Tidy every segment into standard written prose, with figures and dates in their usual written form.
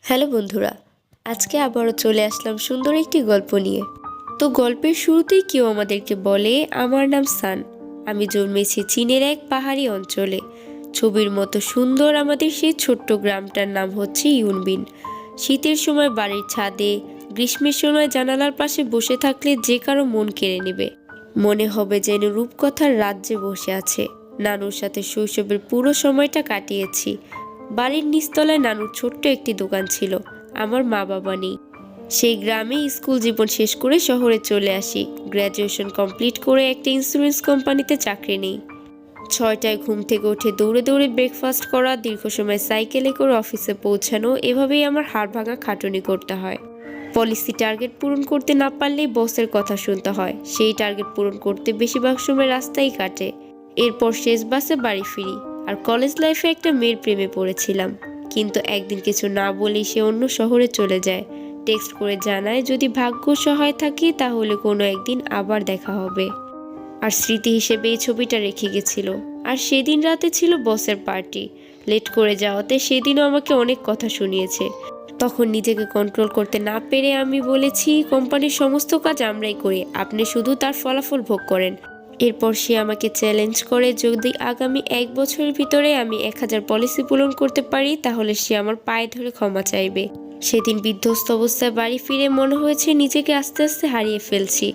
Hello বন্ধুরা, আজকে আবারও চলে আসলাম সুন্দর একটি গল্প নিয়ে। তো গল্পের শুরুতেই কেউ আমাদেরকে বলে, আমার নাম সান। আমি জন্মেছি চীনের এক পাহাড়ি অঞ্চলে। ছবির মতো সুন্দর আমাদের সেই ছোট্ট গ্রামটার নাম হচ্ছে ইউনবিন। শীতের সময় বাড়ির ছাদে, গ্রীষ্মের সময় জানালার পাশে বসে থাকলে যে কারো মন কেড়ে নেবে। মনে হবে যেন রূপকথার রাজ্যে বসে আছে। নানুর সাথে শৈশবের পুরো সময়টা কাটিয়েছি। বাড়ির নিচতলায় নানুর ছোট্ট একটি দোকান ছিল। আমার মা বাবা নেই। সেই গ্রামে স্কুল জীবন শেষ করে শহরে চলে আসি। গ্র্যাজুয়েশন কমপ্লিট করে একটা ইন্স্যুরেন্স কোম্পানিতে চাকরি নিই। 6টায় ঘুম থেকে উঠে দৌড়ে দৌড়ে ব্রেকফাস্ট করা, দীর্ঘ সময় সাইকেলে করে অফিসে পৌঁছানো, এভাবেই আমার হাড় ভাঙা খাটুনি করতে হয়। পলিসি টার্গেট পূরণ করতে না পারলেই বসের কথা শুনতে হয়। সেই টার্গেট পূরণ করতে বেশিরভাগ সময় রাস্তায় কাটে। এরপর শেষ বাসে বাড়ি ফিরি। আর কলেজ লাইফে একটা মেয়ের প্রেমে পড়েছিলাম, কিন্তু একদিন কিছু না বলেই সে অন্য শহরে চলে যায়। টেক্সট করে জানায় যদি ভাগ্য সহায় থাকে তাহলে কোনো একদিন আবার দেখা হবে। আর স্মৃতি হিসেবে এই ছবিটা রেখে গেছিল। আর সেদিন রাতে ছিল বসের পার্টি। লেট করে যাওয়াতে সেদিনও আমাকে অনেক কথা শুনিয়েছে। তখন নিজেকে কন্ট্রোল করতে না পেরে আমি বলেছি, কোম্পানির সমস্ত কাজ আমরাই করি, আপনি শুধু তার ফলাফল ভোগ করেন। এরপর সে আমাকে চ্যালেঞ্জ করে যদি আগামী 1 বছরের ভিতরে আমি 1000 পলিসি পূরণ করতে পারি তাহলে সে আমার পায়ে ধরে ক্ষমা চাইবে। সেদিন বিধ্বস্ত অবস্থায় বাড়ি ফিরে মনে হয়েছে নিজেকে আস্তে আস্তে হারিয়ে ফেলছি।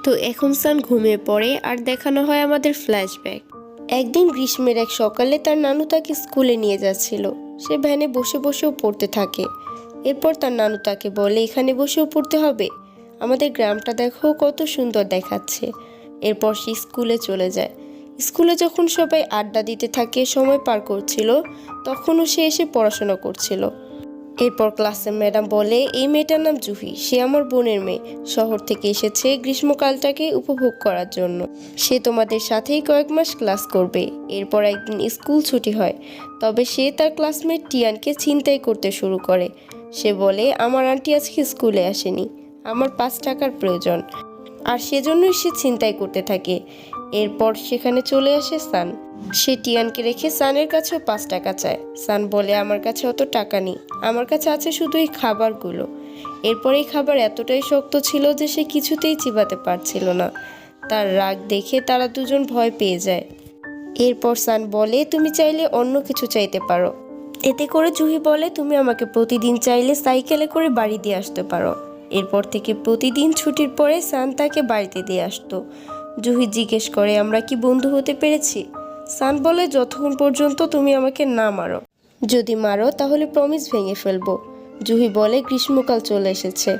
তো এখন সান ঘুমিয়ে পড়ে আর দেখানো হয় আমাদের ফ্ল্যাশব্যাক। একদিন গ্রীষ্মের এক সকালে তার নানু তাকে স্কুলে নিয়ে যাচ্ছিল। সে ভ্যানে বসে বসেও পড়তে থাকে। এরপর তার নানু তাকে বলে, এখানে বসেও পড়তে হবে? আমাদের গ্রামটা দেখো কত সুন্দর দেখাচ্ছে। এরপর সে স্কুলে চলে যায়। স্কুলে যখন সবাই আড্ডা দিতে থাকে, সময় পার করছিল, তখনও সে এসে পড়াশোনা করছিল। এরপর ক্লাসে ম্যাডাম বলে, এই মেয়েটার নাম জুহি, সে আমার বোনের মেয়ে। শহর থেকে এসেছে গ্রীষ্মকালটাকে উপভোগ করার জন্য। সে তোমাদের সাথেই কয়েক মাস ক্লাস করবে। এরপর একদিন স্কুল ছুটি হয়। তবে সে তার ক্লাসমেট টিয়ানকে ছিনতাই করতে শুরু করে। সে বলে, আমার আন্টি আজকে স্কুলে আসেনি, আমার 5 টাকার প্রয়োজন। আর সেজন্যই সে ছিনতাই করতে থাকে। এরপর সেখানে চলে আসে সান। সে টিয়ানকে রেখে সানের কাছেও 5 টাকা চায়। সান বলে, আমার কাছে অত টাকা নেই, আমার কাছে আছে শুধু এই খাবারগুলো। এরপর এই খাবার এতটাই শক্ত ছিল যে সে কিছুতেই চিবাতে পারছিল না। তার রাগ দেখে তারা দুজন ভয় পেয়ে যায়। এরপর সান বলে, তুমি চাইলে অন্য কিছু চাইতে পারো। এতে করে জুহি বলে, তুমি আমাকে প্রতিদিন চাইলে সাইকেলে করে বাড়ি দিয়ে আসতে পারো। এরপর থেকে প্রতিদিন ছুটির পরে সান তাকে বাড়িতে দিয়ে আসতো। জুহি জিজ্ঞেস করে, আমরা কি বন্ধু হতে পেরেছি? সান বলে, যতক্ষণ পর্যন্ত তুমি আমাকে না মারো। যদি মারো তাহলে প্রমিস ভেঙে ফেলবো। জুহি বলে, গ্রীষ্মকাল চলে এসেছে,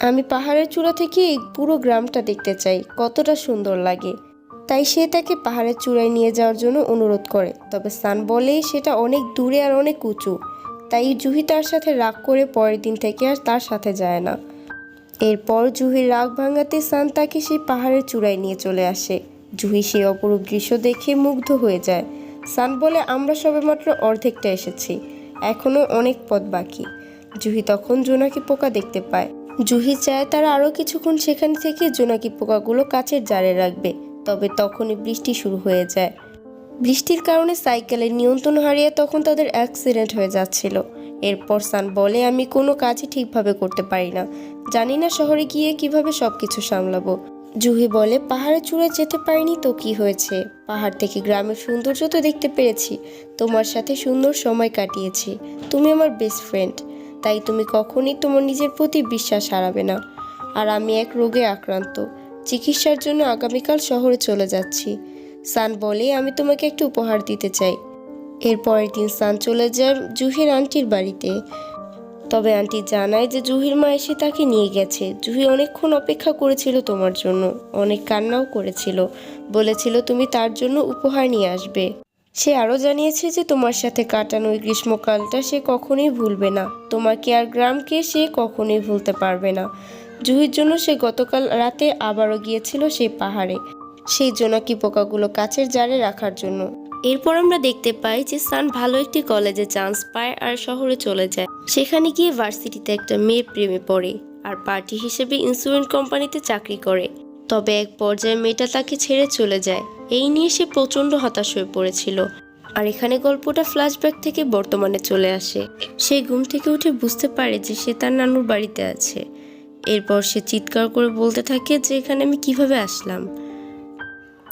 আমি পাহাড়ের চূড়া থেকে এই পুরো গ্রামটা দেখতে চাই, কতটা সুন্দর লাগে। তাই সে তাকে পাহাড়ের চূড়ায় নিয়ে যাওয়ার জন্য অনুরোধ করে। তবে সান বলে সেটা অনেক দূরে আর অনেক উঁচু। তাই জুহি তার সাথে রাগ করে পরের দিন থেকে আর তার সাথে যায় না। এরপর জুহির রাগ ভাঙাতে সান তাকে সেই পাহাড়ের চূড়ায় নিয়ে চলে আসে। জুহি সেই অপরূপ দৃশ্য দেখে মুগ্ধ হয়ে যায়। সান বলে, আমরা সবেমাত্র অর্ধেকটা এসেছি, এখনো অনেক পথ বাকি। জুহি তখন জোনাকি পোকা দেখতে পায়। জুহি চায় তারা আরও কিছুক্ষণ সেখানে থেকে জোনাকি পোকাগুলো কাচের জারে রাখবে। তবে তখনই বৃষ্টি শুরু হয়ে যায়। বৃষ্টির কারণে সাইকেলের নিয়ন্ত্রণ হারিয়ে তখন তাদের অ্যাক্সিডেন্ট হয়ে যাচ্ছিল। এরপর সান বলে, আমি কোনো কাজই ঠিকভাবে করতে পারি না, জানি না শহরে গিয়ে কিভাবে সবকিছু সামলাবো। জুহি বলে, পাহাড়ের চূড়ায় যেতে পারিনি তো কি হয়েছে, পাহাড় থেকে গ্রামের সৌন্দর্য তো দেখতে পেরেছি, তোমার সাথে সুন্দর সময় কাটিয়েছি, তুমি আমার বেস্ট ফ্রেন্ড, তাই তুমি কখনই তোমার নিজের প্রতি বিশ্বাস হারাবে না। আর আমি এক রোগে আক্রান্ত, চিকিৎসার জন্য আগামীকাল শহরে চলে যাচ্ছি। সান বলে, আমি তোমাকে একটু উপহার দিতে চাই। এরপরের দিন সান চলে যায় জুহির আন্টির বাড়িতে। তবে আন্টি জানায় যে জুহির মা এসে তাকে নিয়ে গেছে। জুহি অনেকক্ষণ অপেক্ষা করেছিল তোমার জন্য, অনেক কান্নাও করেছিল, বলেছিল তুমি তার জন্য উপহার নিয়ে আসবে। সে আরও জানিয়েছে যে তোমার সাথে কাটানো ওই গ্রীষ্মকালটা সে কখনোই ভুলবে না, তোমাকে আর গ্রামকে সে কখনোই ভুলতে পারবে না। জুহির জন্য সে গতকাল রাতে আবারও গিয়েছিল সেই পাহাড়ে, সেই জোনাকি পোকাগুলো কাচের জারে রাখার জন্য। এরপর আমরা দেখতে পাই যে সান ভালো একটি কলেজে চান্স পায় আর শহরে চলে যায়। সেখানে গিয়ে ভার্সিটিতে একটা মেয়ের প্রেমে পড়ে আর পার্টি হিসেবে ইন্স্যুরেন্স কোম্পানিতে চাকরি করে। তবে এক পর্যায়ে মেয়েটা তাকে ছেড়ে চলে যায়। এই নিয়ে সে প্রচণ্ড হতাশ হয়ে পড়েছিল। আর এখানে গল্পটা ফ্ল্যাশব্যাক থেকে বর্তমানে চলে আসে। সে ঘুম থেকে উঠে বুঝতে পারে যে সে তার নানুর বাড়িতে আছে। এরপর সে চিৎকার করে বলতে থাকে যে এখানে আমি কিভাবে আসলাম।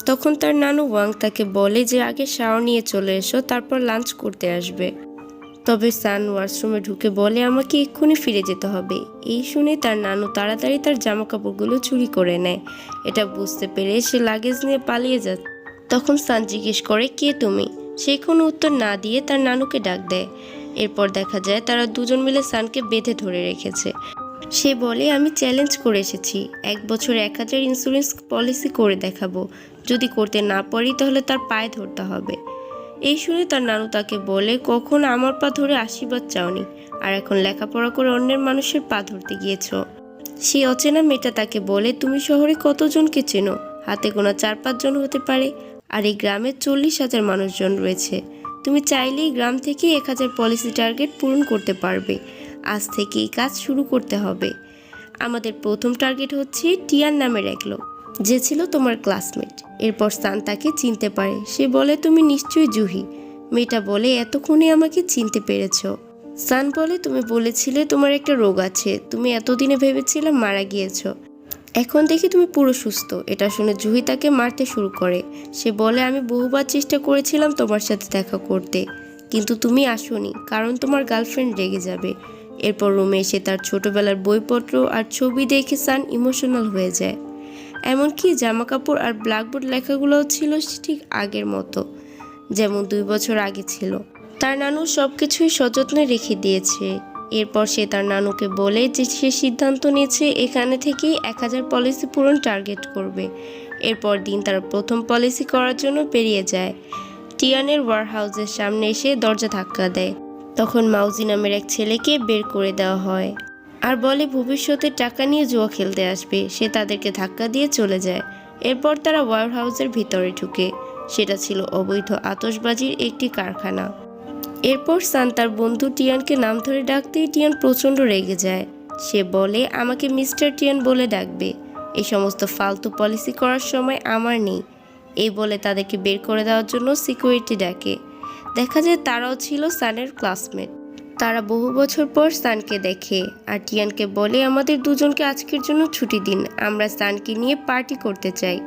তখন তার নানু ওয়াং তাকে বলে যে আগে শাওয়ার নিয়ে চলে এসো, তারপর লাঞ্চ করতে আসবে। তবে সান ওয়াশরুমে ঢুকে বলে আমাকে এক্ষুনি ফিরে যেতে হবে। এই শুনে তার নানু তাড়াতাড়ি তার জামা কাপড়গুলো চুরি করে নেয়। এটা বুঝতে পেরে সে লাগেজ নিয়ে পালিয়ে যায়। তখন সান জিজ্ঞেস করে কে তুমি। সে কোনো উত্তর না দিয়ে তার নানুকে ডাক দেয়। এরপর দেখা যায় তারা দুজন মিলে সানকে বেঁধে ধরে রেখেছে। সে বলে আমি চ্যালেঞ্জ করে এসেছি, 1 বছর 1000 ইন্স্যুরেন্স পলিসি করে দেখাবো। যদি করতে না পারি তাহলে তার পায়ে ধরতে হবে। এই শুনে তার নানু তাকে বলে কখন আমার পা ধরে আশীর্বাদ চাওনি, আর এখন লেখাপড়া করে অন্যের মানুষের পা ধরতে গিয়েছ। সেই অচেনা মেয়েটা তাকে বলে তুমি শহরে কতজনকে চেনো? হাতে গোনা 4-5 জন হতে পারে, আর এই গ্রামে 40,000 মানুষজন রয়েছে। তুমি চাইলেই গ্রাম থেকে 1000 পলিসি টার্গেট পূরণ করতে পারবে। আজ থেকে এই কাজ শুরু করতে হবে। আমাদের প্রথম টার্গেট হচ্ছে টিয়ান নামের এক লোক, যে ছিল তোমার ক্লাসমেট। এরপর সান তাকে চিনতে পারে। সে বলে তুমি নিশ্চয়ই জুহি। মেয়েটা বলে এতক্ষণে আমাকে চিনতে পেরেছ। সান বলে তুমি বলেছিলে তোমার একটা রোগ আছে, তুমি এতদিনে ভেবেছিলে মারা গিয়েছ, এখন দেখি তুমি পুরো সুস্থ। এটা শুনে জুহি তাকে মারতে শুরু করে। সে বলে আমি বহুবার চেষ্টা করেছিলাম তোমার সাথে দেখা করতে, কিন্তু তুমি আসোনি, কারণ তোমার গার্লফ্রেন্ড রেগে যাবে। এরপর রুমে এসে তার ছোটবেলার বইপত্র আর ছবি দেখে সান ইমোশনাল হয়ে যায়। এমনকি জামা কাপড় আর ব্ল্যাকবোর্ড লেখাগুলোও ছিল ঠিক আগের মতো, যেমন 2 বছর আগে ছিল। তার নানু সবকিছুই সযত্নে রেখে দিয়েছে। এরপর সে তার নানুকে বলে যে সে সিদ্ধান্ত নিয়েছে এখানে থেকেই 1000 পলিসি পূরণ টার্গেট করবে। এরপর দিন তারা প্রথম পলিসি করার জন্য বেরিয়ে যায়। টিয়ানের ওয়ারহাউসের সামনে এসে দরজা ধাক্কা দেয়। তখন মাউজি নামের এক ছেলেকে বের করে দেওয়া হয় আর বলে ভবিষ্যতে টাকা নিয়ে জুয়া খেলতে আসবে। সে তাদেরকে ধাক্কা দিয়ে চলে যায়। এরপর তারা ওয়ারহাউসের ভিতরে ঢুকে। সেটা ছিল অবৈধ আতশবাজির একটি কারখানা। এরপর সান তার বন্ধু টিয়ানকে নাম ধরে ডাকতেই টিয়ান প্রচণ্ড রেগে যায়। সে বলে আমাকে মিস্টার টিয়ান বলে ডাকবে, এই সমস্ত ফালতু পলিসি করার সময় আমার নেই। এই বলে তাদেরকে বের করে দেওয়ার জন্য সিকিউরিটি ডাকে। দেখা যায় তারাও ছিল সানের ক্লাসমেট। তারা বহু বছর পর সানকে দেখে আর টিয়ানকে বলে আমাদের দুজনকে আজকের জন্য ছুটি দিন, আমরা সানকে নিয়ে পার্টি করতে চাই।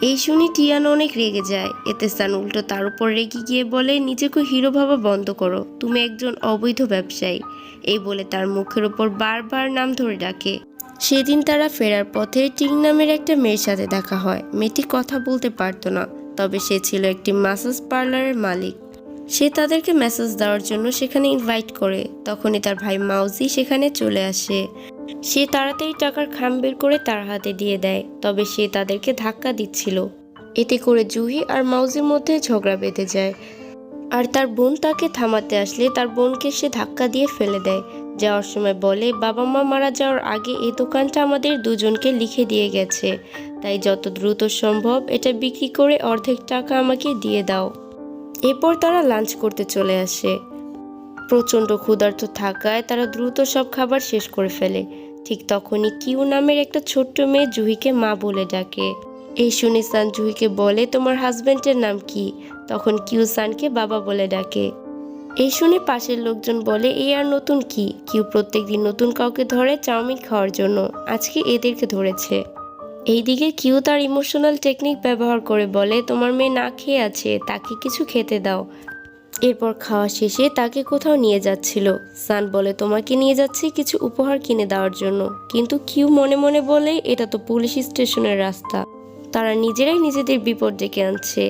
এই শুনে টিয়ান অনেক রেগে যায়। এতে সান উল্টো তার উপর রেগে গিয়ে বলে নিজেকে হিরো ভাবা বন্ধ করো, তুমি একজন অবৈধ ব্যবসায়ী। এই বলে তার মুখের ওপর বারবার নাম ধরে ডাকে। সেদিন তারা ফেরার পথে টিং নামের একটা মেয়ের সাথে দেখা হয়। মেয়েটি কথা বলতে পারতো না, তবে সে ছিল একটি ম্যাসাজ পার্লারের মালিক। সে তাদেরকে মেসেজ দেওয়ার জন্য সেখানে ইনভাইট করে। তখনই তার ভাই মাউজি সেখানে চলে আসে। সে তাড়াতাড়ি টাকার খাম বের করে তার হাতে দিয়ে দেয়, তবে সে তাদেরকে ধাক্কা দিচ্ছিল। এতে করে জুহি আর মাউজির মধ্যে ঝগড়া বেঁধে যায়। আর তার বোন তাকে থামাতে আসলে তার বোনকে সে ধাক্কা দিয়ে ফেলে দেয়। যাওয়ার সময় বলে বাবা মা মারা যাওয়ার আগে এই দোকানটা আমাদের দুজনকে লিখে দিয়ে গেছে, তাই যত দ্রুত সম্ভব এটা বিক্রি করে অর্ধেক টাকা আমাকে দিয়ে দাও। এরপর তারা লাঞ্চ করতে চলে আসে। প্রচণ্ড ক্ষুধার্ত থাকায় তারা দ্রুত সব খাবার শেষ করে ফেলে। ঠিক তখনই কিউ নামের একটা ছোট্ট মেয়ে জুহিকে মা বলে ডাকে। এই শুনে সান জুহিকে বলে তোমার হাজবেন্ডের নাম কি? তখন কিউ সানকে বাবা বলে ডাকে। এই শুনে পাশের লোকজন বলে এই আর নতুন কি, কিউ প্রত্যেকদিন নতুন কাউকে ধরে চাউমিন খাওয়ার জন্য, আজকে এদেরকে ধরেছে। এইদিকে কিউ তার ইমোশনাল টেকনিক ব্যবহার করে বলে তোমার মেয়ে না খেয়ে আছে, তাকে কিছু খেতে দাও। এরপর খাওয়া শেষে তাকে কোথাও নিয়ে যাচ্ছিল। সান বলে তোমাকে নিয়ে যাচ্ছি কিছু উপহার কিনে দেওয়ার জন্য, কিন্তু কিউ মনে মনে বলে এটা তো পুলিশ স্টেশনের রাস্তা, তারা নিজেরাই নিজেদের বিপদ ডেকে আনছে।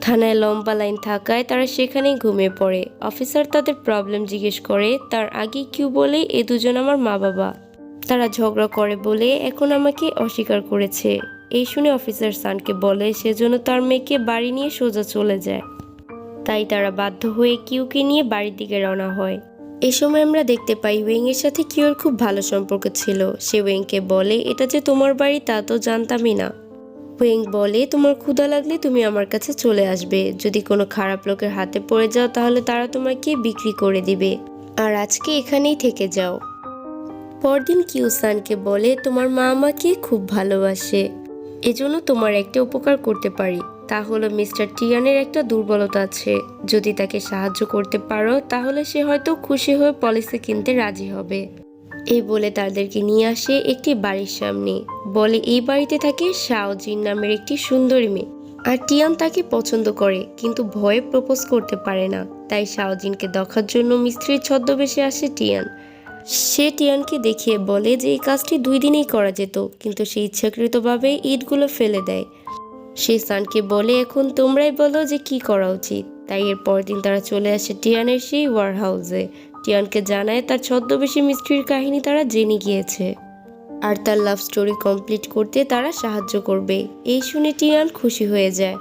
থানায় লম্বা লাইন থাকায় তারা সেখানেই ঘুমিয়ে পড়ে। অফিসার তাদের প্রবলেম জিজ্ঞেস করে, তার আগে কিউ বলে এ দুজন আমার মা বাবা, তারা ঝগড়া করে বলে এখন আমাকে অস্বীকার করেছে। এই শুনে অফিসার সানকে বলে সেজন্য তার মেয়েকে বাড়ি নিয়ে সোজা চলে যায়। তাই তারা বাধ্য হয়ে কিউকে নিয়ে বাড়ির দিকে রওনা হয়। এ সময় আমরা দেখতে পাই ওয়েং এর সাথে কিউর খুব ভালো সম্পর্ক ছিল। সে ওয়েংকে বলে এটা যে তোমার বাড়ি তা তো জানতামই না। ওয়েং বলে তোমার ক্ষুধা লাগলে তুমি আমার কাছে চলে আসবে, যদি কোনো খারাপ লোকের হাতে পড়ে যাও তাহলে তারা তোমাকে বিক্রি করে দিবে, আর আজকে এখানেই থেকে যাও। পরদিন কিউ সানকে বলে তোমার মা আমাকে খুব ভালোবাসে, এজন্য তোমার একটা উপকার করতে পারি, তা হলো মিস্টার টিয়ানের একটা দুর্বলতা আছে, যদি তাকে সাহায্য করতে পারো তাহলে সে হয়তো খুশি হয়ে পলিসি কিনতে রাজি হবে। এই বলে তাদেরকে নিয়ে আসে একটি বাড়ির সামনে। বলে এই বাড়িতে থাকে শাওজিন নামের একটি সুন্দরী মেয়ে, আর টিয়ান তাকে পছন্দ করে কিন্তু ভয়ে প্রপোজ করতে পারে না। তাই শাওজিনকে দেখার জন্য মিস্ত্রির ছদ্মবেশে আসে টিয়ান। সে টিয়ানকে দেখিয়ে বলে যে এই কাজটি 2 দিনেই করা যেত, কিন্তু সে ইচ্ছাকৃতভাবে ইটগুলো ফেলে দেয়। সে সানকে বলে এখন তোমরাই বলো যে কি করা উচিত। তাই এর পরের দিন তারা চলে আসে টিয়ানের সেই ওয়ার হাউসে। টিয়ানকে জানায় তার ছদ্মবেশী মিস্ত্রির কাহিনী তারা জেনে গিয়েছে, আর তার লাভ স্টোরি কমপ্লিট করতে তারা সাহায্য করবে। এই শুনে টিয়ান খুশি হয়ে যায়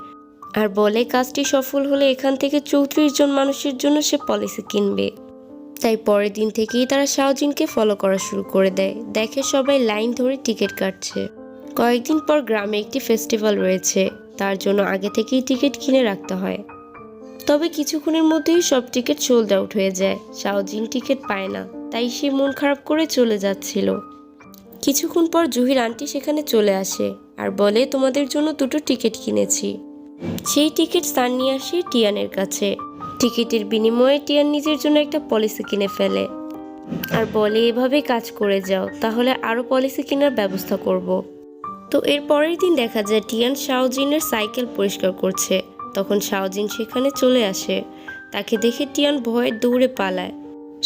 আর বলে কাজটি সফল হলে এখান থেকে 34 জন মানুষের জন্য সে পলিসি কিনবে। তাই পরের দিন থেকেই তারা শাওজিনকে ফলো করা শুরু করে দেয়। দেখে সবাই লাইন ধরে টিকিট কাটছে। কয়েকদিন পর গ্রামে একটি ফেস্টিভ্যাল রয়েছে, তার জন্য আগে থেকেই টিকিট কিনে রাখতে হয়। তবে কিছুক্ষণের মধ্যেই সব টিকিট সোল্ড আউট হয়ে যায়। শাওজিন টিকিট পায় না, তাই সে মন খারাপ করে চলে যাচ্ছিল। কিছুক্ষণ পর জুহির আন্টি সেখানে চলে আসে আর বলে তোমাদের জন্য 2টো টিকিট কিনেছি। সেই টিকিট সান নিয়ে আসে টিয়ানের কাছে। টিকিটের বিনিময়ে টিয়ান নিজের জন্য একটা পলিসি কিনে ফেলে আর বলে এভাবে কাজ করে যাও, তাহলে আরও পলিসি কেনার ব্যবস্থা করব। তো এর পরের দিন দেখা যায় টিয়ান শাওজিনের সাইকেল পরিষ্কার করছে। তখন শাওজিন সেখানে চলে আসে। তাকে দেখে টিয়ান ভয়ে দৌড়ে পালায়।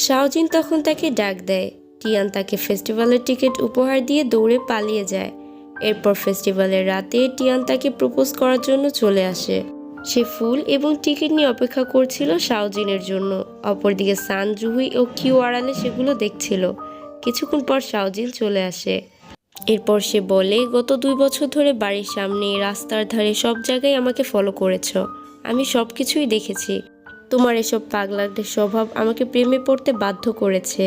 শাওজিন তখন তাকে ডাক দেয়। টিয়ান তাকে ফেস্টিভ্যালের টিকিট উপহার দিয়ে দৌড়ে পালিয়ে যায়। এরপর ফেস্টিভ্যালের রাতে টিয়ান তাকে প্রপোজ করার জন্য চলে আসে। সে ফুল এবং টিকিট নিয়ে অপেক্ষা করছিল শাওজিনের জন্য। অপরদিকে সান, জুহি ও কিউ আড়ালে সেগুলো দেখছিল। কিছুক্ষণ পর শাওজিন চলে আসে। এরপর সে বলে গত 2 বছর ধরে বাড়ির সামনে, রাস্তার ধারে সব জায়গায় আমাকে ফলো করেছ। আমি সব কিছুই দেখেছি। তোমার এসব পাগলাদের স্বভাব আমাকে প্রেমে পড়তে বাধ্য করেছে।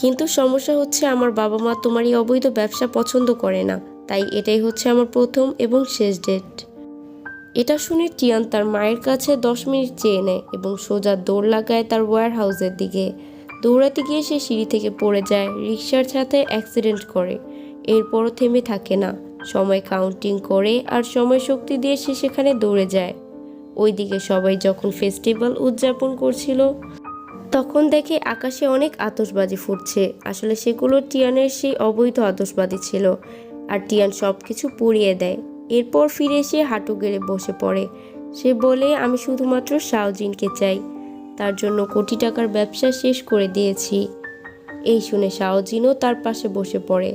কিন্তু সমস্যা হচ্ছে আমার বাবা মা তোমার এই অবৈধ ব্যবসা পছন্দ করে না। তাই এটাই হচ্ছে আমার প্রথম এবং শেষ ডেট। এটা শুনে টিয়ান তার মায়ের কাছে 10 মিনিট চেয়ে নেয় এবং সোজা দৌড় লাগায় তার ওয়্যার হাউসের দিকে। দৌড়াতে গিয়ে সে সিঁড়ি থেকে পড়ে যায়, রিকশার সাথে অ্যাক্সিডেন্ট করে। এরপরও থেমে থাকে না, সময় কাউন্টিং করে আর সময় শক্তি দিয়ে সে সেখানে দৌড়ে যায়। ওইদিকে সবাই যখন ফেস্টিভ্যাল উদযাপন করছিল তখন দেখে আকাশে অনেক আতশবাজি ফুটছে। আসলে সেগুলো টিয়ানের সেই অবৈধ আতশবাজি ছিল, আর টিয়ান সব কিছু পুড়িয়ে দেয়। এরপর ফিরে এসে হাঁটু গেড়ে বসে পড়ে। সে বলে আমি শুধুমাত্র শাওজিনকে চাই, তার জন্য কোটি টাকার ব্যবসা শেষ করে দিয়েছি। এই শুনে শাওজিনও তার পাশে বসে পড়ে।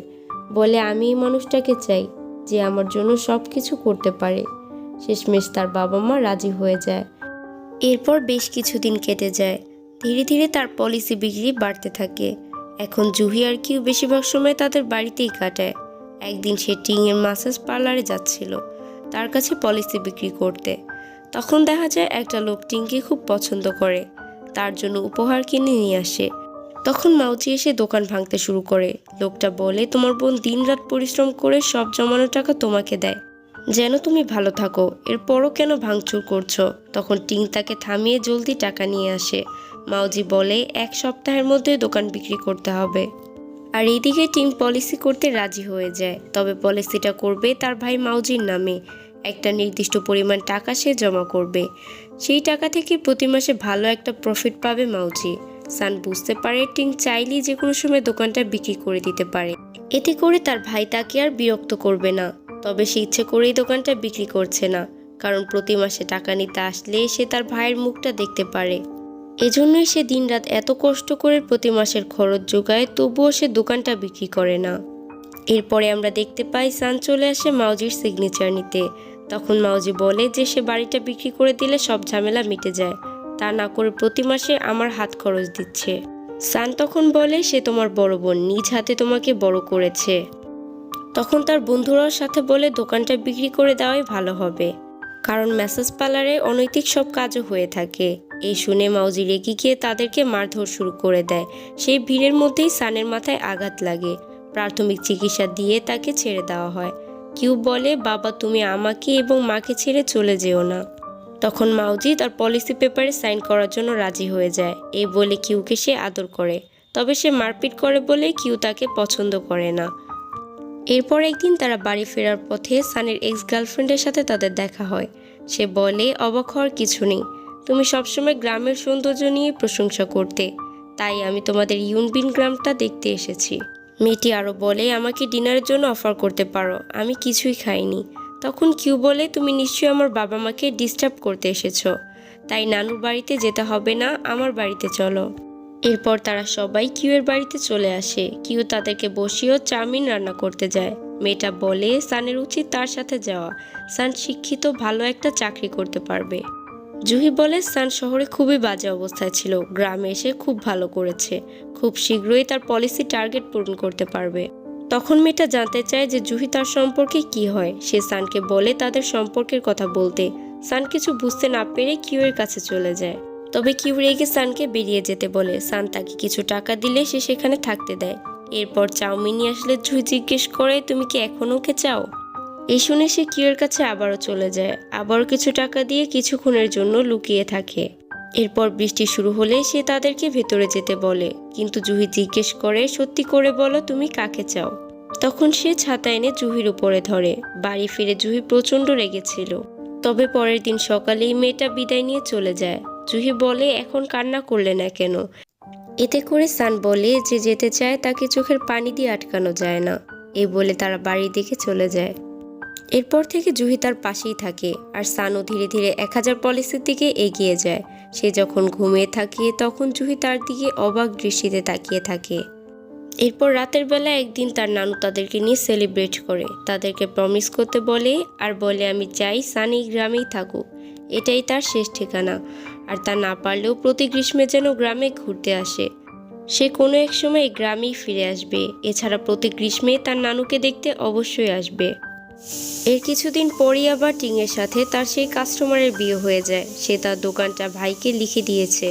বলে আমি এই মানুষটাকে চাই যে আমার জন্য সব কিছু করতে পারে। শেষমেশ তার বাবা মা রাজি হয়ে যায়। এরপর বেশ কিছুদিন কেটে যায়। ধীরে ধীরে তার পলিসি বিক্রি বাড়তে থাকে। এখন জুহি আর কিউ বেশিরভাগ সময় তাদের বাড়িতেই কাটায়। একদিন সে টিংয়ের মাসাজ পার্লারে যাচ্ছিল তার কাছে পলিসি বিক্রি করতে। তখন দেখা যায় একটা লোক টিংকে খুব পছন্দ করে, তার জন্য উপহার কিনে নিয়ে আসে। তখন মাউচি এসে দোকান ভাঙতে শুরু করে। লোকটা বলে তোমার বোন দিনরাত পরিশ্রম করে সব জমানো টাকা তোমাকে দেয় যেন তুমি ভালো থাকো, এরপরও কেন ভাঙচুর করছো? তখন টিং তাকে থামিয়ে জলদি টাকা নিয়ে আসে। মাউজি বলে 1 সপ্তাহের মধ্যে দোকান বিক্রি করতে হবে। আর এইদিকে টিং পলিসি করতে রাজি হয়ে যায়। তবে পলিসিটা করবে তার ভাই মাউজির নামে। একটা নির্দিষ্ট পরিমাণ টাকা সে জমা করবে। সেই টাকা থেকে প্রতি মাসে ভালো একটা প্রফিট পাবে মাউজি। সান বুঝতে পারে টিং চাইলেই যে কোনো সময় দোকানটা বিক্রি করে দিতে পারে। এতে করে তার ভাই তাকে আর বিরক্ত করবে না। তবে সে ইচ্ছে করেই দোকানটা বিক্রি করছে না, কারণ প্রতি মাসে টাকা নিতে আসলে সে তার ভাইয়ের মুখটা দেখতে পারে। এজন্যই সে দিনরাত এত কষ্ট করে প্রতি মাসের খরচ জোগায়, তবুও সে দোকানটা বিক্রি করে না। এরপরে আমরা দেখতে পাই সান চলে আসে মাউজির সিগনেচার নিতে। তখন মাউজি বলে যে সে বাড়িটা বিক্রি করে দিলে সব ঝামেলা মিটে যায়, তা না করে প্রতি মাসে আমার হাত খরচ দিচ্ছে। সান তখন বলে সে তোমার বড় বোন, নিজ হাতে তোমাকে বড় করেছে। তখন তার বন্ধুরাও সাথে বলে দোকানটা বিক্রি করে দেওয়াই ভালো হবে, কারণ ম্যাসাজ পার্লারে অনৈতিক সব কাজও হয়ে থাকে। এই শুনে মাউজি রেগে গিয়ে তাদেরকে মারধর শুরু করে দেয়। সেই ভিড়ের মধ্যেই সানের মাথায় আঘাত লাগে। প্রাথমিক চিকিৎসা দিয়ে তাকে ছেড়ে দেওয়া হয়। কিউ বলে বাবা তুমি আমাকে এবং মাকে ছেড়ে চলে যেও না। তখন মাউজি তার পলিসি পেপারে সাইন করার জন্য রাজি হয়ে যায়। এই বলে কিউকে সে আদর করে, তবে সে মারপিট করে বলে কিউ তাকে পছন্দ করে না। এরপর একদিন তারা বাড়ি ফেরার পথে সানের এক্স গার্লফ্রেন্ডের সাথে তাদের দেখা হয়। সে বলে, অবাক হওয়ার কিছু নেই, তুমি সবসময় গ্রামের সৌন্দর্য নিয়ে প্রশংসা করতে, তাই আমি তোমাদের ইউনবিন গ্রামটা দেখতে এসেছি। মেয়েটি আরও বলে, আমাকে ডিনারের জন্য অফার করতে পারো, আমি কিছুই খাইনি। তখন কিউ বলে, তুমি নিশ্চয়ই আমার বাবা মাকে ডিস্টার্ব করতে এসেছো, তাই নানুর বাড়িতে যেতে হবে না, আমার বাড়িতে চলো। এরপর তারা সবাই কিউয়ের বাড়িতে চলে আসে। কিউ তাদেরকে বসিয়েও চাউমিন রান্না করতে যায়। মেয়েটা বলে সানের উচিত তার সাথে যাওয়া, সান শিক্ষিত, ভালো একটা চাকরি করতে পারবে। জুহি বলে, সান শহরে খুবই বাজে অবস্থায় ছিল, গ্রামে এসে খুব ভালো করেছে, খুব শীঘ্রই তার পলিসি টার্গেট পূরণ করতে পারবে। তখন মেয়েটা জানতে চায় যে জুহি তার সম্পর্কে কি হয়। সে সানকে বলে তাদের সম্পর্কের কথা বলতে। সান কিছু বুঝতে না পেরে কিউয়ের কাছে চলে যায়। তবে কিউ রেগে সানকে বেরিয়ে যেতে বলে। সান তাকে কিছু টাকা দিলে সে সেখানে থাকতে দেয়। এরপর চাউমিন নিয়ে আসলে জুহি জিজ্ঞেস করে, তুমি কি এখনো ওকে চাও? এই শুনে সে কিউয়ের কাছে আবারও চলে যায়, আবারও কিছু টাকা দিয়ে কিছুক্ষণের জন্য লুকিয়ে থাকে। এরপর বৃষ্টি শুরু হলে সে তাদেরকে ভেতরে যেতে বলে, কিন্তু জুহি জিজ্ঞেস করে, সত্যি করে বলো তুমি কাকে চাও? তখন সে ছাতা এনে জুহির উপরে ধরে। বাড়ি ফিরে জুহি প্রচণ্ড রেগেছিল। তবে পরের দিন সকালেই মেয়েটা বিদায় নিয়ে চলে যায়। জুহি বলে, এখন কান্না করলে না কেন? এতে করে সান বলে যে যেতে চায় তাকে চোখের পানি দিয়ে আটকানো যায় না। এই বলে তারা বাড়ির দিকে চলে যায়। এরপর থেকে জুহি তার পাশেই থাকে, আর সানও ধীরে ধীরে 1000 পলিসির দিকে এগিয়ে যায়। সে যখন ঘুমিয়ে থাকে তখন জুহি তার দিকে অবাক দৃষ্টিতে তাকিয়ে থাকে। এরপর রাতের বেলা একদিন তার নানু তাদেরকে নিয়ে সেলিব্রেট করে, তাদেরকে প্রমিস করতে বলে, আর বলে, আমি চাই সান এই গ্রামেই থাকুক, এটাই তার শেষ ঠিকানা। আর তা না পারলেও প্রতি গ্রীষ্মে যেন গ্রামে ঘুরতে আসে। সে কোনো এক সময় এই গ্রামেই ফিরে আসবে। এছাড়া প্রতি গ্রীষ্মে তার নানুকে দেখতে অবশ্যই আসবে। এর কিছুদিন পরই আবার টিংয়ের সাথে তার সেই কাস্টমারের বিয়ে হয়ে যায়। সে তার দোকানটা ভাইকে লিখে দিয়েছে,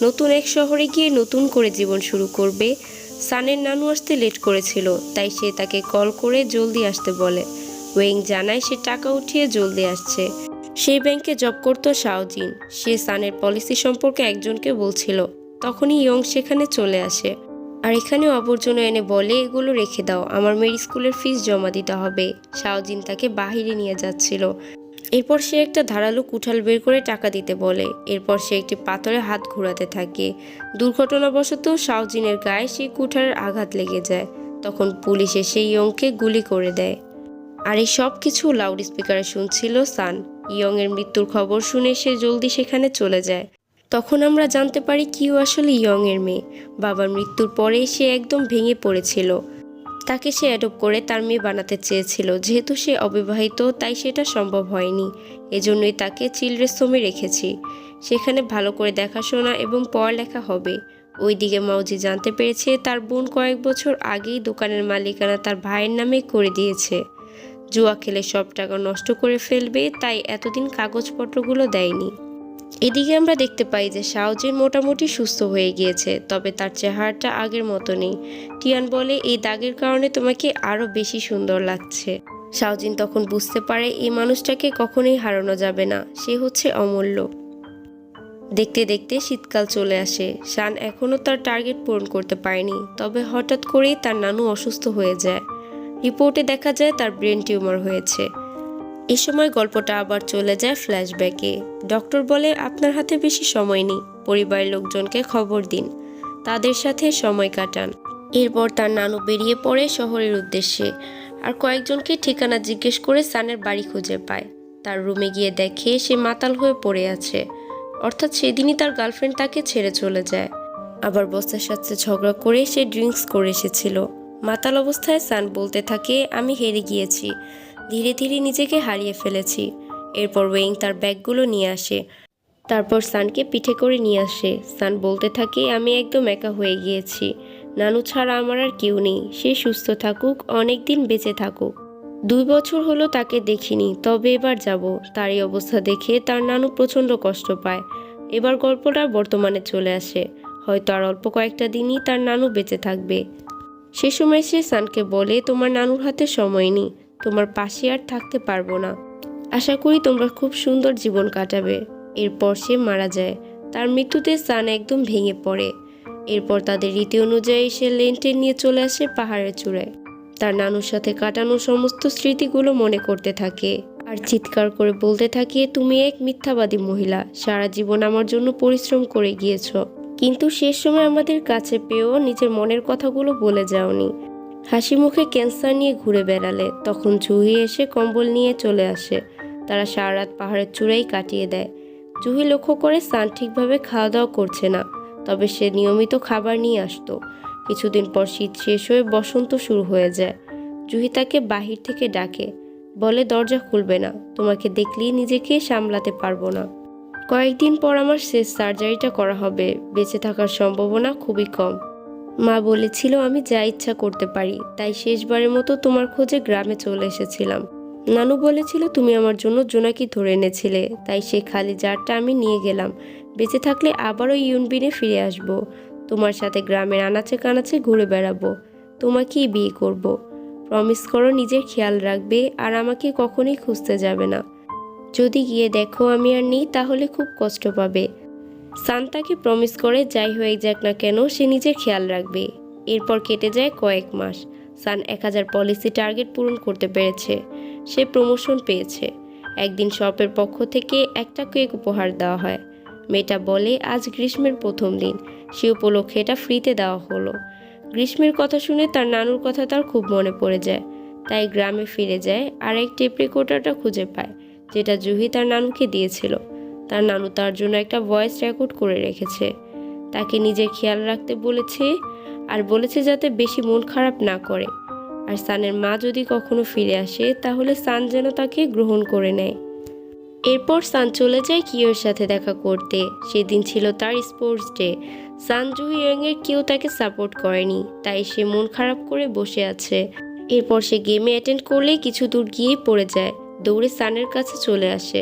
নতুন এক শহরে গিয়ে নতুন করে জীবন শুরু করবে। সানের নানু আসতে লেট করেছিল, তাই সে তাকে কল করে জলদি আসতে বলে। ওয়েং জানায় সে টাকা উঠিয়ে জলদি আসছে। সেই ব্যাংকে জব করতো শাওজিন। সে সানের পলিসি সম্পর্কে একজনকে বলছিল। তখনই ইয়ং সেখানে চলে আসে, আর এখানেও আবর্জনা এনে বলে, এগুলো রেখে দাও, আমার মেয়ের স্কুলের ফিস জমা দিতে হবে। শাওজিন তাকে বাহিরে নিয়ে যাচ্ছিল। এরপর সে একটা ধারালো কুঠাল বের করে টাকা দিতে বলে। এরপর সে একটি পাথরে হাত ঘোরাতে থাকে। দুর্ঘটনাবশত শাওজিনের গায়ে সেই কুঠারের আঘাত লেগে যায়। তখন পুলিশ এসে ইয়ংকে গুলি করে দেয়। আর এই সব কিছু লাউড স্পিকারে শুনছিল সান। ইয়ং এর মৃত্যুর খবর শুনে সে জলদি সেখানে চলে যায়। তখন আমরা জানতে পারি কিউ আসলে ইয়ং এর মেয়ে। বাবার মৃত্যুর পরে সে একদম ভেঙে পড়েছিল। তাকে সে অ্যাডপ্ট করে তার মেয়ে বানাতে চেয়েছিল, যেহেতু সে অবিবাহিত তাই সেটা সম্ভব হয়নি। এজন্যই তাকে চিলড্রেন্স হোমে রেখেছি, সেখানে ভালো করে দেখাশোনা এবং পড়ালেখা হবে। ওইদিকে মাউজি জানতে পেরেছে তার বোন কয়েক বছর আগেই দোকানের মালিকানা তার ভাইয়ের নামে করে দিয়েছে। জুয়া খেলে সব টাকা নষ্ট করে ফেলবে, তাই এতদিন কাগজপত্রগুলো দেয়নি। এদিকে আমরা দেখতে পাই যে শাওজিন মোটামুটি সুস্থ হয়ে গিয়েছে, তবে তার চেহারাটা আগের মতো নেই। টিয়ান বলে, এই দাগের কারণে তোমাকে আরো বেশি সুন্দর লাগছে। শাওজিন তখন বুঝতে পারে এই মানুষটাকে কখনোই হারানো যাবে না, সে হচ্ছে অমূল্য। দেখতে দেখতে শীতকাল চলে আসে। শান এখনো তার টার্গেট পূরণ করতে পারেনি, তবে হঠাৎ করেই তার নানু অসুস্থ হয়ে যায়। রিপোর্টে দেখা যায় তার ব্রেন টিউমার হয়েছে। এ সময় গল্পটা আবার চলে যায় ফ্ল্যাশব্যাকে। ডক্টর বলে, আপনার হাতে বেশি সময় নেই, পরিবারের লোকজনকে খবর দিন, তাদের সাথে সময় কাটান। এরপর তার নানু বেরিয়ে পড়ে শহরের উদ্দেশ্যে, আর কয়েকজনকে ঠিকানা জিজ্ঞেস করে সানের বাড়ি খুঁজে পায়। তার রুমে গিয়ে দেখে সে মাতাল হয়ে পড়ে আছে, অর্থাৎ সেদিনই তার গার্লফ্রেন্ড তাকে ছেড়ে চলে যায়। আবার বসের সাথে ঝগড়া করে সে ড্রিঙ্কস করে এসেছিল। মাতাল অবস্থায় সান বলতে থাকে, আমি হেরে গিয়েছি, ধীরে ধীরে নিজেকে হারিয়ে ফেলেছি। এরপর ওয়েং তার ব্যাগগুলো নিয়ে আসে, তারপর সানকে পিঠে করে নিয়ে আসে। সান বলতে থাকে, আমি একদম একা হয়ে গিয়েছি, নানু ছাড়া আমার আর কেউ নেই, সে সুস্থ থাকুক, অনেক দিন বেঁচে থাকুক। 2 বছর হলো তাকে দেখিনি, তবে এবার যাব। তার এই অবস্থা দেখে তার নানু প্রচণ্ড কষ্ট পায়। এবার গল্পটা বর্তমানে চলে আসে, হয়তো আর অল্প কয়েকটা দিনই তার নানু বেঁচে থাকবে। সে সময় সে সানকে বলে, তোমার নানুর হাতে সময় নেই, তোমার পাশে আর থাকতে পারবো না, আশা করি তোমরা খুব সুন্দর জীবন কাটাবে। এরপর সে মারা যায়। তার মৃত্যুতে সান একদম ভেঙে পড়ে। এরপর তাদের রীতি অনুযায়ী সে লেন্টেন নিয়ে চলে আসে পাহাড়ের চূড়ায়। তার নানুর সাথে কাটানো সমস্ত স্মৃতিগুলো মনে করতে থাকে। আর চিৎকার করে বলতে থাকে, তুমি এক মিথ্যাবাদী মহিলা, সারা জীবন আমার জন্য পরিশ্রম করে গিয়েছ, কিন্তু শেষ সময় আমাদের কাছে পেয়েও নিজের মনের কথাগুলো বলে যাওনি। হাসি মুখে ক্যান্সার নিয়ে ঘুরে বেড়ালে। তখন জুহি এসে কম্বল নিয়ে চলে আসে। তারা সারা রাত পাহাড়ের চূড়াই কাটিয়ে দেয়। জুহি লক্ষ্য করে সান ঠিকভাবে খাওয়া দাওয়া করছে না, তবে সে নিয়মিত খাবার নিয়ে আসতো। কিছুদিন পর শীত শেষ হয়ে বসন্ত শুরু হয়ে যায়। জুহি তাকে বাহির থেকে ডাকে, বলে দরজা খুলবে না, তোমাকে দেখলেই নিজেকে সামলাতে পারবো না। কয়েকদিন পর আমার শেষ সার্জারিটা করা হবে, বেঁচে থাকার সম্ভাবনা খুবই কম। মা বলেছিল আমি যা ইচ্ছা করতে পারি, তাই শেষবারের মতো তোমার খোঁজে গ্রামে চলে এসেছিলাম। নানু বলেছিল তুমি আমার জন্য জোনাকি ধরে এনেছিলে, তাই সেই খালি জারটা আমি নিয়ে গেলাম। বেঁচে থাকলে আবারও ইউনবিনে ফিরে আসব, তোমার সাথে গ্রামের আনাচে কানাচে ঘুরে বেড়াবো, তোমাকেই বিয়ে করব। প্রমিস করো নিজের খেয়াল রাখবে আর আমাকে কখনোই খুঁজতে যাবে না। যদি গিয়ে দেখো আমি আর নেই তাহলে খুব কষ্ট পাবে। সান তাকে প্রমিস করে যাই হয়ে যাক না কেন সে নিজের খেয়াল রাখবে। এরপর কেটে যায় কয়েক মাস। সান 1000 পলিসি টার্গেট পূরণ করতে পেরেছে। সে প্রমোশন পেয়েছে। একদিন শপের পক্ষ থেকে একটা কেক উপহার দেওয়া হয়। মেয়েটা বলে আজ গ্রীষ্মের প্রথম দিন, সে উপলক্ষে এটা ফ্রিতে দেওয়া হলো। গ্রীষ্মের কথা শুনে তার নানুর কথা তার খুব মনে পড়ে যায়। তাই গ্রামে ফিরে যায় আর এক টেপ রেকর্ডারটা খুঁজে পায়, যেটা জুহি তার নানুকে দিয়েছিল। তার নানু তার জন্য একটা ভয়েস রেকর্ড করে রেখেছে। তাকে নিজের খেয়াল রাখতে বলেছে আর বলেছে যাতে বেশি মন খারাপ না করে। আর সানের মা যদি কখনো ফিরে আসে তাহলে সান যেন তাকে গ্রহণ করে নেয়। এরপর সান চলে যায় কিয়োর সাথে দেখা করতে। সেদিন ছিল তার স্পোর্টস ডে। সান জুহি ইয়াংয়ের কেউ তাকে সাপোর্ট করেনি, তাই সে মন খারাপ করে বসে আছে। এরপর সে গেমে অ্যাটেন্ড করলেই কিছু দূর গিয়েই পড়ে যায়। দৌড়ে সানের কাছে চলে আসে,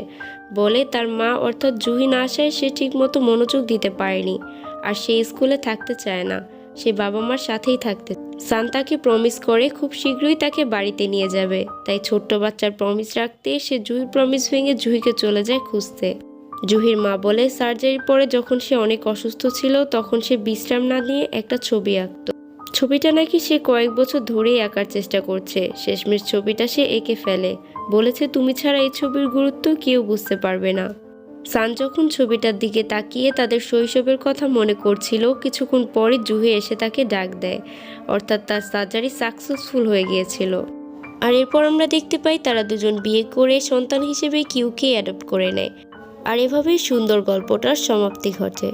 বলে তার মা অর্থাৎ জুহি না আসায় সে ঠিকমতো মনোযোগ দিতে পারেনি আর সে স্কুলে থাকতে চায় না, সে বাবা মার সাথেই থাকতে। সান তাকে প্রমিস করে খুব শীঘ্রই তাকে বাড়িতে নিয়ে যাবে। তাই ছোট্ট বাচ্চার প্রমিস রাখতে সে জুহির প্রমিস ভেঙে জুহিকে চলে যায় খুঁজতে। জুহির মা বলে সার্জারির পরে যখন সে অনেক অসুস্থ ছিল তখন সে বিশ্রাম না নিয়ে একটা ছবি আঁকত। ছবিটা নাকি সে কয়েক বছর ধরেই আঁকার চেষ্টা করছে। শেষমেশ ছবিটা সে এঁকে ফেলে। বলেছে তুমি ছাড়া এই ছবির গুরুত্ব কেউ বুঝতে পারবে না। সান যখন ছবিটার দিকে তাকিয়ে তাদের শৈশবের কথা মনে করছিল, কিছুক্ষণ পরে জুহি এসে তাকে ডাক দেয়, অর্থাৎ তার সার্জারি সাকসেসফুল হয়ে গিয়েছিল। আর এরপর আমরা দেখতে পাই তারা দুজন বিয়ে করে সন্তান হিসেবে কিউকে অ্যাডপ্ট করে নেয়। আর এভাবেই সুন্দর গল্পটার সমাপ্তি ঘটে।